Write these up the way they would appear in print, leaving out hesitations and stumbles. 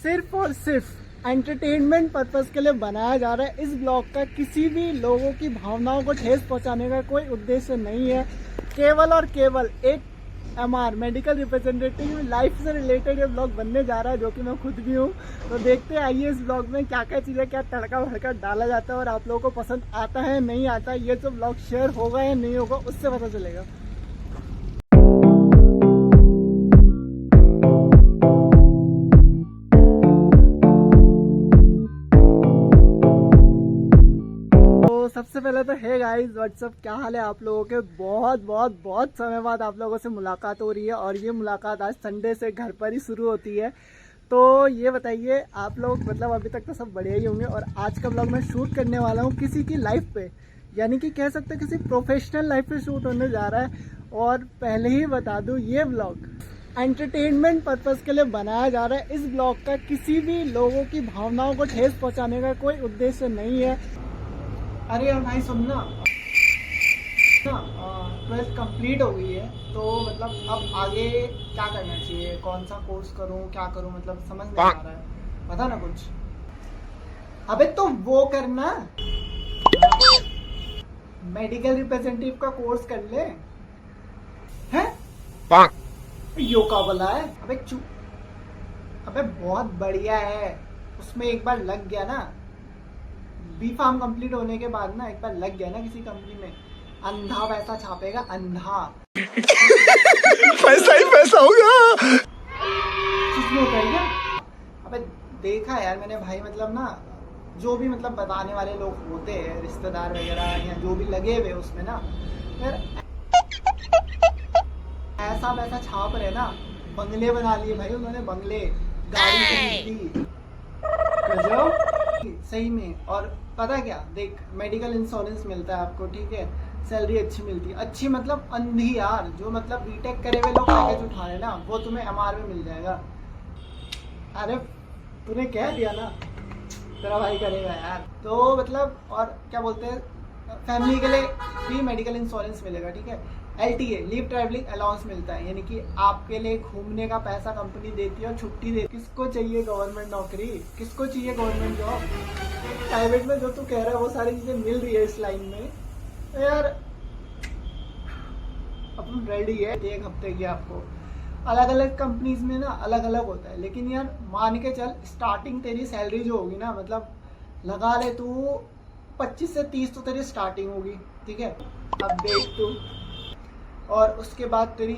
सिर्फ और सिर्फ एंटरटेनमेंट पर्पस के लिए बनाया जा रहा है। इस ब्लॉग का किसी भी लोगों की भावनाओं को ठेस पहुंचाने का कोई उद्देश्य नहीं है। केवल और केवल एक एमआर मेडिकल रिप्रेजेंटेटिव लाइफ से रिलेटेड ये ब्लॉग बनने जा रहा है, जो कि मैं खुद भी हूँ। तो देखते आइए इस ब्लॉग में क्या क्या चीज़ें, क्या तड़का भड़का डाला जाता है और आप लोगों को पसंद आता है नहीं आता, ये जो ब्लॉग शेयर होगा या नहीं होगा उससे पता चलेगा। सबसे पहले तो है गाइस, व्हाट्सअप, क्या हाल है आप लोगों के। बहुत समय बाद आप लोगों से मुलाकात हो रही है और ये मुलाकात आज संडे से घर पर ही शुरू होती है। तो ये बताइए आप लोग, मतलब अभी तक तो सब बढ़िया ही होंगे। और आज का ब्लॉग मैं शूट करने वाला हूँ किसी की लाइफ पे, यानी कि कह सकते हैं किसी प्रोफेशनल लाइफ पे शूट होने जा रहा है। और पहले ही बता दूँ, ये ब्लॉग एंटरटेनमेंट पर्पस के लिए बनाया जा रहा है। इस ब्लॉग का किसी भी लोगों की भावनाओं को ठेस पहुँचाने का कोई उद्देश्य नहीं है। अरे यार भाई सुनना, 12th कंप्लीट हो गई है, तो मतलब अब आगे क्या करना चाहिए, कौन सा कोर्स करूं, क्या करूं, मतलब समझ नहीं आ रहा है। बता ना कुछ। अबे तो वो करना, मेडिकल रिप्रेजेंटेटिव का कोर्स कर ले। हैं? योगा वाला है। अबे चुप। अबे बहुत बढ़िया है, उसमें एक बार लग गया ना, बी फार्म कंप्लीट होने के बाद ना एक बार लग गया ना किसी कंपनी में, अंधा पैसा छापेगा, अंधा। पैसा ही पैसा होगा। कुछ नहीं होता क्या? अबे देखा यार मैंने भाई, मतलब ना जो भी मतलब बताने वाले लोग होते हैं, रिश्तेदार वगैरह या जो भी लगे हुए उसमें ना, यार ऐसा पैसा छाप रहे ना, बंगले बना लिए भाई उन्होंने, बंगले, गाड़ी खरीदी, सही में। और पता क्या, देख मेडिकल इंश्योरेंस मिलता है आपको, ठीक है, सैलरी अच्छी मिलती है, अच्छी मतलब अंधी यार, जो मतलब बीटेक करे हुए लोग पैकेज उठा रहे ना, वो तुम्हें एमआर में मिल जाएगा। अरे तूने कह दिया ना, तेरा भाई करेगा यार। तो मतलब और क्या बोलते हैं, फैमिली के लिए भी मेडिकल इंश्योरेंस मिलेगा, ठीक है। LTA लीव ट्रैवलिंग अलाउंस मिलता है, यानी कि आपके लिए घूमने का पैसा कंपनी देती है और छुट्टी देती है। किसको चाहिए गवर्नमेंट नौकरी, किसको चाहिए गवर्नमेंट जॉब। प्राइवेट में जो तू कह रहा है वो सारी चीजें मिल रही है इस लाइन में, तो यार अपन रेडी है। एक हफ्ते की आपको अलग अलग कंपनीज में ना अलग अलग होता है, लेकिन यार मान के चल स्टार्टिंग तेरी सैलरी जो होगी ना, मतलब लगा ले तू 25 से 30 तो तेरी स्टार्टिंग होगी, ठीक है। अब देख तू, और उसके बाद तेरी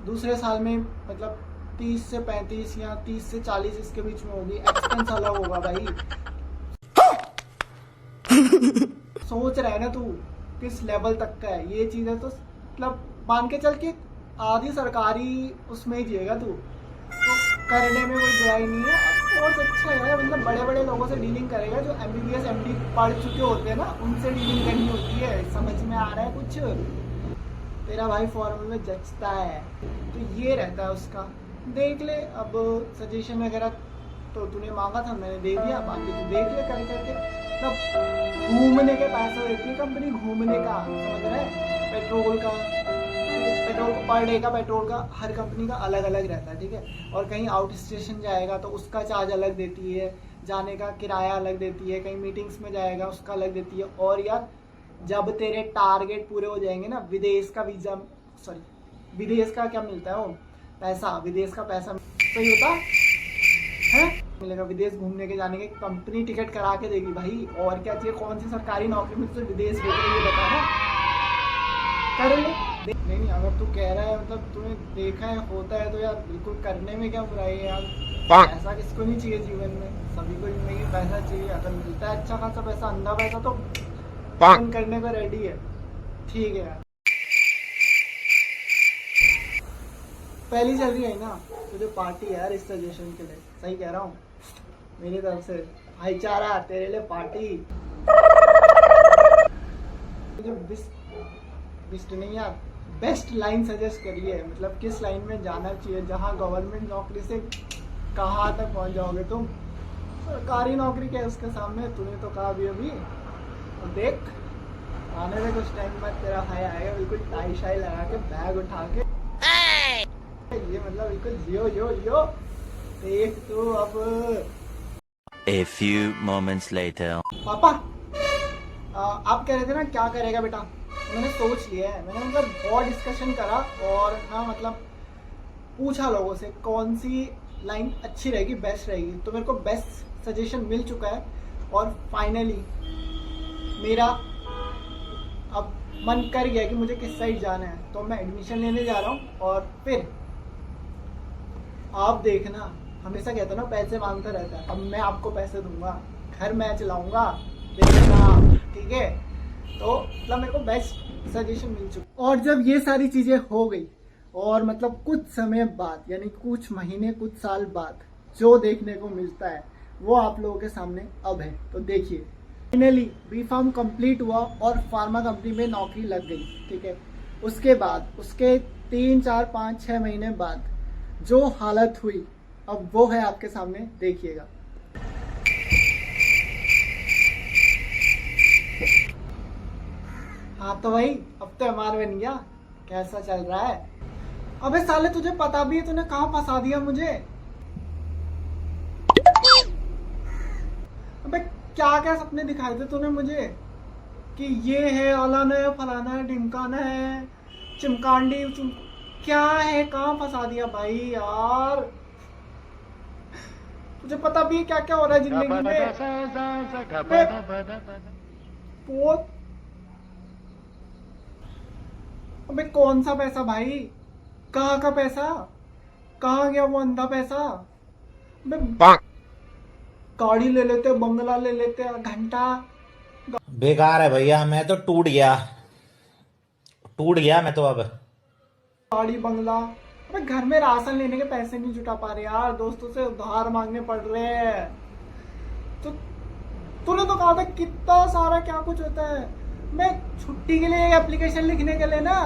दूसरे साल में मतलब 30 से 35 या 30 से 40 इसके बीच में होगी। एक्सपेंस अलग होगा भाई। सोच रहा है ना तू किस लेवल तक का है ये चीज है, तो मतलब मान के चल के आधी सरकारी उसमें ही जिएगा तू, तो करने में कोई बुराई नहीं है। और अच्छा है, मतलब बड़े बड़े लोगों से डीलिंग करेगा, जो MBBS MD पढ़ चुके होते हैं ना, उनसे डीलिंग करनी होती है। समझ में आ रहा है कुछ? तेरा भाई फॉर्मल में जचता है, तो ये रहता है उसका। देख ले, अब सजेशन वगैरह तो तूने मांगा था, मैंने दे दिया, बाकी तू देख ले कर करके। मतलब घूमने के पैसे देती है कंपनी, घूमने का, समझ रहा है। पेट्रोल का पर डे का पेट्रोल का हर कंपनी का अलग अलग रहता है, ठीक है। और कहीं आउट स्टेशन जाएगा तो उसका चार्ज अलग देती है, जाने का किराया अलग देती है, कहीं मीटिंग्स में जाएगा उसका अलग देती है। और यार जब तेरे टारगेट पूरे हो जाएंगे ना, विदेश का वीजा, सॉरी विदेश का क्या मिलता है वो पैसा, विदेश का पैसा सही होता है, मिलेगा विदेश घूमने के जाने के, कंपनी टिकट करा के देगी भाई। और क्या चाहिए, कौन सी सरकारी नौकरी में तुझे विदेश भेज रही है बता ना, कर ले। नहीं अगर तू कह रहा है, मतलब तूने देखा है होता है, तो यार बिल्कुल करने में क्या बुराई है यार। पैसा किसको नहीं चाहिए जीवन में, सभी को जिंदगी में पैसा चाहिए। अगर मिलता है अच्छा खासा पैसा, अंधा पैसा, तो करने को रेडी है, ठीक है यार। पहली चल रही है ना, तो जो पार्टी यार इस सजेशन के लिए, सही कह रहा हूँ, मेरी तरफ से भाईचारा, तेरे लिए पार्टी। जो बेस्ट नहीं यार, बेस्ट लाइन सजेस्ट करिए, मतलब किस लाइन में जाना चाहिए, जहाँ गवर्नमेंट नौकरी से कहाँ तक पहुँच जाओगे तुम। सरकारी नौकरी क्या है उसके सामने, तूने तो कहा अभी तो देख आने में कुछ टाइम बाद तेरा भाई आएगा, बिल्कुल टाई शाई लगा के, बैग उठा के, ये मतलब बिल्कुल जियो। देख तो अब। A few moments later. पापा, आप कह रहे थे ना क्या करेगा बेटा। मैंने सोच लिया है, मैंने मतलब बहुत डिस्कशन करा और ना मतलब पूछा लोगों से कौन सी लाइन अच्छी रहेगी, बेस्ट रहेगी, तो मेरे को बेस्ट सजेशन मिल चुका है। और फाइनली मेरा अब मन कर गया कि मुझे किस साइड जाना है, तो मैं एडमिशन लेने जा रहा हूँ। और फिर आप देखना, हमेशा कहता ना पैसे मांगता रहता है, अब मैं आपको पैसे दूंगा, घर मैं चलाऊंगा, देखना, ठीक है। तो मतलब मेरे को बेस्ट सजेशन मिल चुका। और जब ये सारी चीजें हो गई और मतलब कुछ समय बाद यानी कुछ महीने कुछ साल बाद जो देखने को मिलता है वो आप लोगों के सामने अब है। तो देखिए, फाइनली बी फार्म कंप्लीट हुआ और फार्मा कंपनी में नौकरी लग गई, ठीक है। उसके बाद उसके 3 4 5 6 महीने बाद जो हालत हुई अब वो है आपके सामने, देखिएगा। हाँ तो भाई, अब तो हमारे बन गया, कैसा चल रहा है। अबे साले, तुझे पता भी है तूने कहाँ फंसा दिया मुझे। अबे क्या क्या सपने दिखाए थे तूने मुझे कि ये है, अलाना है, फलाना है, ढिमकाना है, चिमकांडी क्या है, कहाँ फंसा दिया भाई यार। तुझे पता भी है क्या क्या हो रहा है जिंदगी में। मैं बहुत। अबे कौन सा पैसा भाई, कहाँ का पैसा, कहाँ गया वो अंधा पैसा। अबे गाड़ी ले लेते, बंगला ले लेते, घंटा, बेकार है भैया, मैं तो टूट गया मैं तो अब। गाड़ी, बंगला। अबे घर में राशन लेने के पैसे नहीं जुटा पा रहे यार, दोस्तों से उधार मांगने पड़ रहे हैं। तो तूने तो कहा था कितना सारा क्या कुछ होता है। मैं छुट्टी के लिए एप्लीकेशन लिखने के लिए ना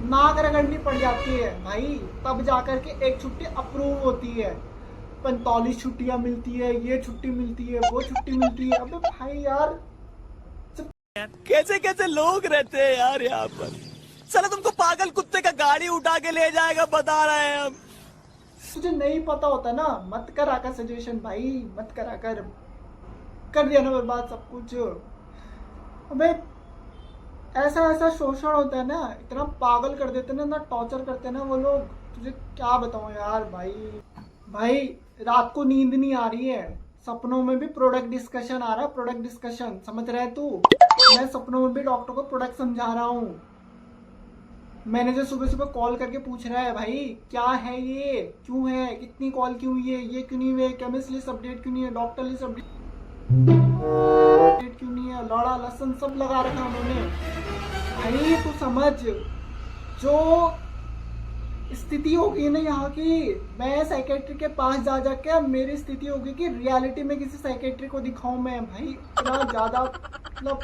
नाक रगड़नी पड़ जाती है भाई, तब जाकर के एक छुट्टी अप्रूव होती है। 45 छुट्टियां मिलती है, ये छुट्टी मिलती है, वो छुट्टी मिलती है। अबे भाई यार, कैसे कैसे लोग रहते हैं यार यहाँ पर। साला तुमको पागल कुत्ते का गाड़ी उठा के ले जाएगा, बता रहे हैं हम। तुझे नहीं पता होता ना, मत कर आकर सजेशन भाई, मत कर आकर, कर दिया ना बर्बाद सब कुछ। अबे ऐसा ऐसा शोषण होता है ना, इतना पागल कर देते ना, टॉर्चर करते हैं ना वो लोग, तुझे क्या बताऊं यार भाई। भाई रात को नींद नहीं आ रही है, सपनों में भी प्रोडक्ट डिस्कशन आ रहा है, प्रोडक्ट डिस्कशन, समझ रहे तू। मैं सपनों में भी डॉक्टर को प्रोडक्ट समझा रहा हूँ। मैनेजर सुबह सुबह कॉल करके पूछ रहा है भाई क्या है ये, क्यों है, कितनी कॉल क्यों हुई है, ये क्यों नहीं हुई, केमिस्ट लिस्ट अपडेट क्यों नहीं है, डॉक्टर लिस्ट अपडेट क्यों नहीं है, लौड़ा लहसन सब लगा रखा उन्होंने। भाई तू समझ, जो स्थिति होगी ना यहाँ की, मैं साइकेट्री के पास जा जाके अब मेरी स्थिति होगी कि रियलिटी में किसी साइकेट्री को दिखाऊं मैं भाई, इतना ज्यादा मतलब।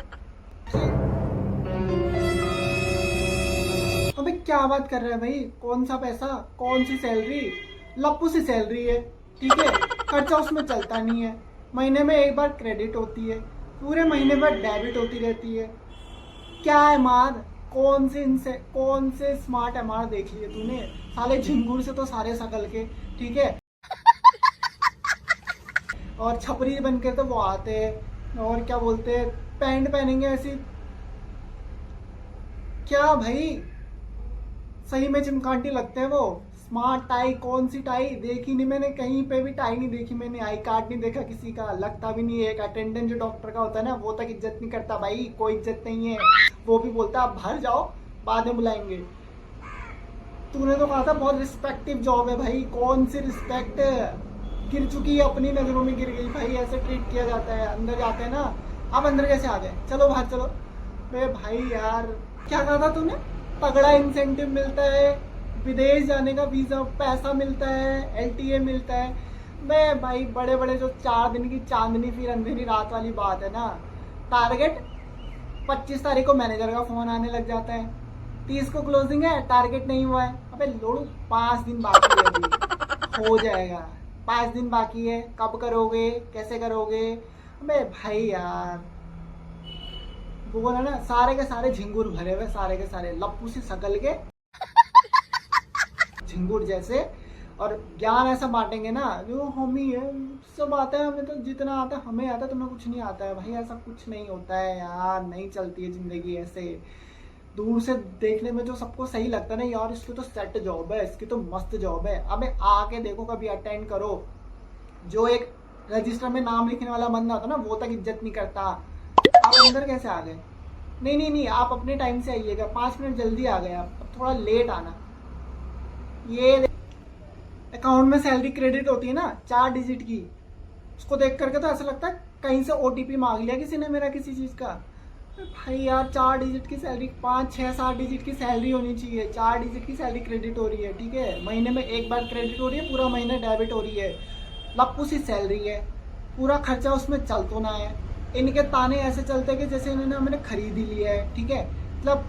अबे क्या बात कर रहे हैं भाई, कौन सा पैसा, कौन सी सैलरी, लप्पू सी सैलरी है, ठीक है। खर्चा उसमें चलता नहीं है, महीने में एक बार क्रेडिट होती है, पूरे महीने भर डेबिट होती रहती है। क्या है मार, कौन से स्मार्ट एमआर देख लिए तूने, साले झिंगुर से तो सारे सकल के, ठीक है। और छपरी बन के तो वो आते हैं और क्या बोलते हैं, पैंट पहनेंगे ऐसी। क्या भाई सही में चिमकांटी लगते हैं वो। स्मार्ट टाई, कौन सी टाई देखी नहीं मैंने, कहीं पे भी टाई नहीं देखी मैंने, आई कार्ड नहीं देखा किसी का, लगता भी नहीं है। एक अटेंडेंट जो डॉक्टर का होता है ना, वो तक इज्जत नहीं करता भाई, कोई इज्जत नहीं है। वो भी बोलता आप बाहर जाओ, बाद में बुलाएंगे। तूने तो कहा था बहुत रिस्पेक्टिव जॉब है भाई, कौन सी रिस्पेक्ट, गिर चुकी है, अपनी नजरों में गिर गई भाई, ऐसे ट्रीट किया जाता है। अंदर जाते हैं ना, अब अंदर कैसे आ गए, चलो बाहर चलो। भाई यार क्या कहा था तूने, तगड़ा इंसेंटिव मिलता है, विदेश जाने का वीजा पैसा मिलता है, एलटीए मिलता है। मैं भाई बड़े बड़े जो 4 दिन की चांदनी फिर अंधेरी रात वाली बात है ना, टारगेट 25 तारीख को मैनेजर का फोन आने लग जाता है, 30 को क्लोजिंग है, टारगेट नहीं हुआ है। अबे लोड़ू 5 दिन बाकी है अभी, हो जाएगा, 5 दिन बाकी है, कब करोगे, कैसे करोगे। अबे भाई यार वो बोला ना, सारे के सारे झिंगुर भरे हुए, सारे के सारे लप्पू सी शकल के झिंगुर जैसे। और ज्ञान ऐसा बांटेंगे ना जो हम ही है, सब आता है हमें, तो जितना आता है हमें आता है, तुम्हें कुछ नहीं आता है भाई। ऐसा कुछ नहीं होता है यार, नहीं चलती है ज़िंदगी ऐसे। दूर से देखने में जो सबको सही लगता है ना यार, इसकी तो सेट जॉब है, इसकी तो मस्त जॉब है, अबे आके देखो, कभी अटेंड करो। जो एक रजिस्टर में नाम लिखने वाला बंदा होता ना, वो तक इज्जत नहीं करता। आप अंदर कैसे आ गए? नहीं, आप अपने टाइम से आइएगा, 5 मिनट जल्दी आ गए आप, अब थोड़ा लेट आना। ये अकाउंट में सैलरी क्रेडिट होती है ना 4 डिजिट की, उसको देख करके तो ऐसा लगता है कहीं से OTP मांग लिया किसी ने मेरा किसी चीज़ का। भाई यार 4 डिजिट की सैलरी, 5, 6, 7 डिजिट की सैलरी होनी चाहिए। 4 डिजिट की सैलरी क्रेडिट हो रही है, ठीक है, महीने में एक बार क्रेडिट हो रही है, पूरा महीना डेबिट हो रही है। लप्पू सी सैलरी है, पूरा खर्चा उसमें चल तो ना है। इनके ताने ऐसे चलते कि जैसे इन्होंने हमने खरीद ही लिया है, ठीक है। मतलब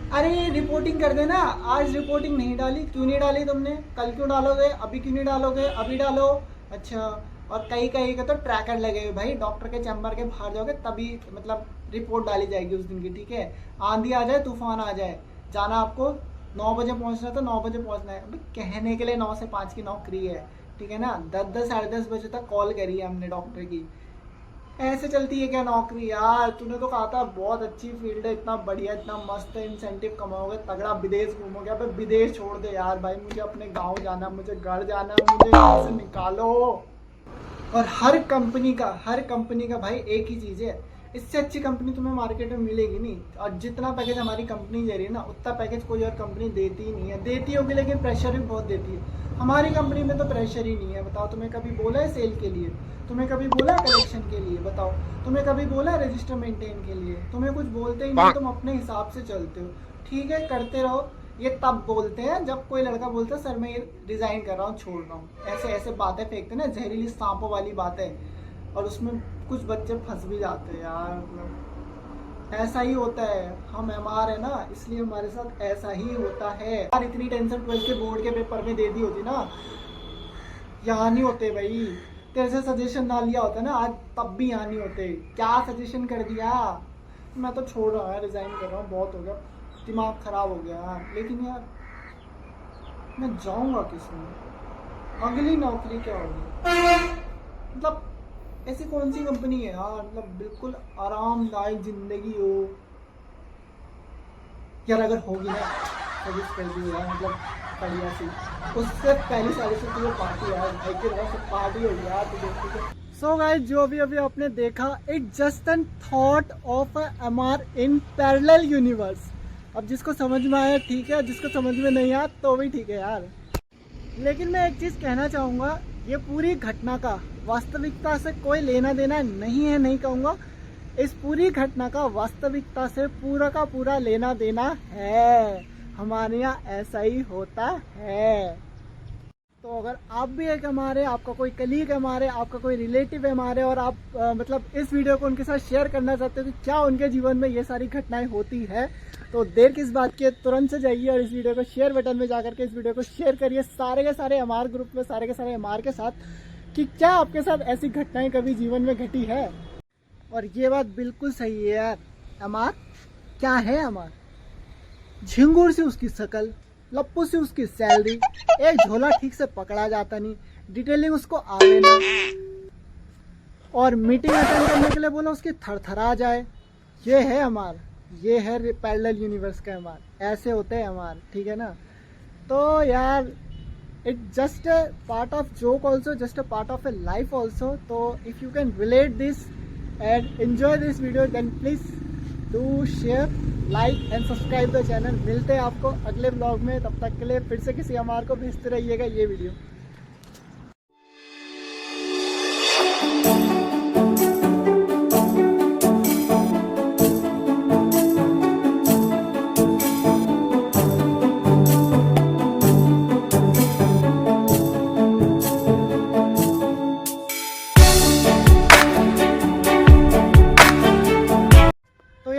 अरे रिपोर्टिंग कर देना, आज रिपोर्टिंग नहीं डाली, क्यों नहीं डाली तुमने, कल क्यों डालोगे, अभी क्यों नहीं डालोगे, अभी डालो। अच्छा, और कई का तो ट्रैकर लगे हुए भाई, डॉक्टर के चैम्बर के बाहर जाओगे तभी मतलब रिपोर्ट डाली जाएगी उस दिन की, ठीक है। आंधी आ जाए, तूफान आ जाए, जाना आपको 9 बजे पहुंचना है तो 9 बजे पहुंचना है। अभी कहने के लिए 9 से 5 की नौकरी है, ठीक है ना। 10 साढ़े 10 बजे तक कॉल करी है हमने डॉक्टर की। ऐसे चलती है क्या नौकरी यार? तूने तो कहा था बहुत अच्छी फील्ड है, इतना बढ़िया, इतना मस्त है, इंसेंटिव कमाओगे, तगड़ा विदेश घूमोगे। अब विदेश छोड़ दे यार भाई, मुझे अपने गांव जाना, मुझे घर जाना, मुझे यहाँ से निकालो। और हर कंपनी का भाई एक ही चीज़ है, इससे अच्छी कंपनी तुम्हें मार्केट में मिलेगी नहीं। और जितना पैकेज हमारी कंपनी दे रही है ना, उतना पैकेज कोई और कंपनी देती ही नहीं है। देती होगी लेकिन प्रेशर भी बहुत देती है। हमारी कंपनी में तो प्रेशर ही नहीं है। बताओ, तुम्हें कभी बोला है सेल के लिए? तुम्हें कभी बोला है कलेक्शन के लिए? बताओ, तुम्हें कभी बोला है रजिस्टर मेंटेन के लिए? तुम्हें कुछ बोलते ही नहीं, तुम अपने हिसाब से चलते हो, ठीक है, करते रहो। ये तब बोलते हैं जब कोई लड़का बोलता है सर मैं ये रिजाइन कर रहा हूँ, छोड़ रहा हूँ। ऐसे बातें फेंकते ना, जहरीली सांपों वाली बातें, और उसमें कुछ बच्चे फंस भी जाते हैं यार। मतलब ऐसा ही होता है, हम MR है ना, इसलिए हमारे साथ ऐसा ही होता है यार। इतनी टेंशन 12th के बोर्ड के पेपर में दे दी होती ना, यहाँ नहीं होते भाई। तेरे से सजेशन ना लिया होता ना आज, तब भी यहाँ नहीं होते। क्या सजेशन कर दिया? मैं तो छोड़ रहा हूँ, रिजाइन कर रहा हूँ, बहुत हो गया, दिमाग खराब हो गया। लेकिन यार मैं जाऊँगा किसमें? अगली नौकरी क्या होगी? मतलब ऐसी कौन सी कंपनी है यार, मतलब बिल्कुल आरामदायक जिंदगी हो यार? अगर होगी ना सजेस्ट कर दी यार, मतलब बढ़िया सी। उससे पहली सारी से तुझे पार्टी यार, भाई के तरफ से पार्टी हो गया तुझे। सो गाइस, जो भी अभी आपने देखा, it just an thought of MR in parallel universe. अब जिसको समझ में आया ठीक है, जिसको समझ में नहीं आया तो भी ठीक है यार। लेकिन मैं एक चीज़ कहना चाहूँगा, ये पूरी घटना का वास्तविकता से कोई लेना देना नहीं है, नहीं कहूँगा। इस पूरी घटना का वास्तविकता से पूरा का पूरा लेना देना है। हमारे यहाँ ऐसा ही होता है। तो अगर आप भी एक हमारे, आपका कोई कलीग है हमारे, आपका कोई रिलेटिव है हमारे, और आप मतलब इस वीडियो को उनके साथ शेयर करना चाहते हो कि क्या उनके जीवन में ये सारी घटनाएं होती है, तो देर किस बात की है, तुरंत से जाइए और इस वीडियो को शेयर बटन में जाकर के इस वीडियो को शेयर करिए सारे के सारे MR ग्रुप में, सारे के सारे MR के साथ, कि क्या आपके साथ ऐसी घटनाएं कभी जीवन में घटी है। और ये बात बिल्कुल सही है यार, MR क्या है? MR झिंगुर से उसकी शकल, लप्पू से उसकी सैलरी, एक झोला ठीक से पकड़ा जाता नहीं, डिटेलिंग उसको आवे ना, और मीटिंग अटेंड करने के लिए बोला उसकी थरथरा जाए। ये है MR, ये है पैरेलल यूनिवर्स का MR। ऐसे होते हैं MR, ठीक है ना। तो यार it just a part of joke also, just a part of a life also. तो if you can relate this and enjoy this video, then please do share, like and subscribe the channel. मिलते हैं आपको अगले blog में, तब तक के लिए फिर से किसी MR को भेजते रहिएगा ये वीडियो।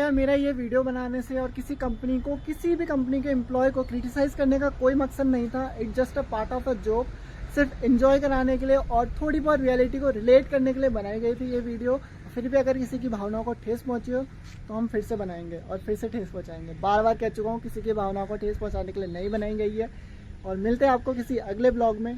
मेरा ये वीडियो बनाने से और किसी कंपनी को, किसी भी कंपनी के एम्प्लॉय को क्रिटिसाइज करने का कोई मकसद नहीं था। It just a part of a joke, सिर्फ एंजॉय कराने के लिए और थोड़ी बहुत रियलिटी को रिलेट करने के लिए बनाई गई थी ये वीडियो। फिर भी अगर किसी की भावनाओं को ठेस पहुंची हो तो हम फिर से बनाएंगे और फिर से ठेस पहुंचाएंगे। बार बार कह चुका हूँ, किसी की भावनाओं को ठेस पहुंचाने के लिए नहीं बनाई गई है। और मिलते हैं आपको किसी अगले ब्लॉग में।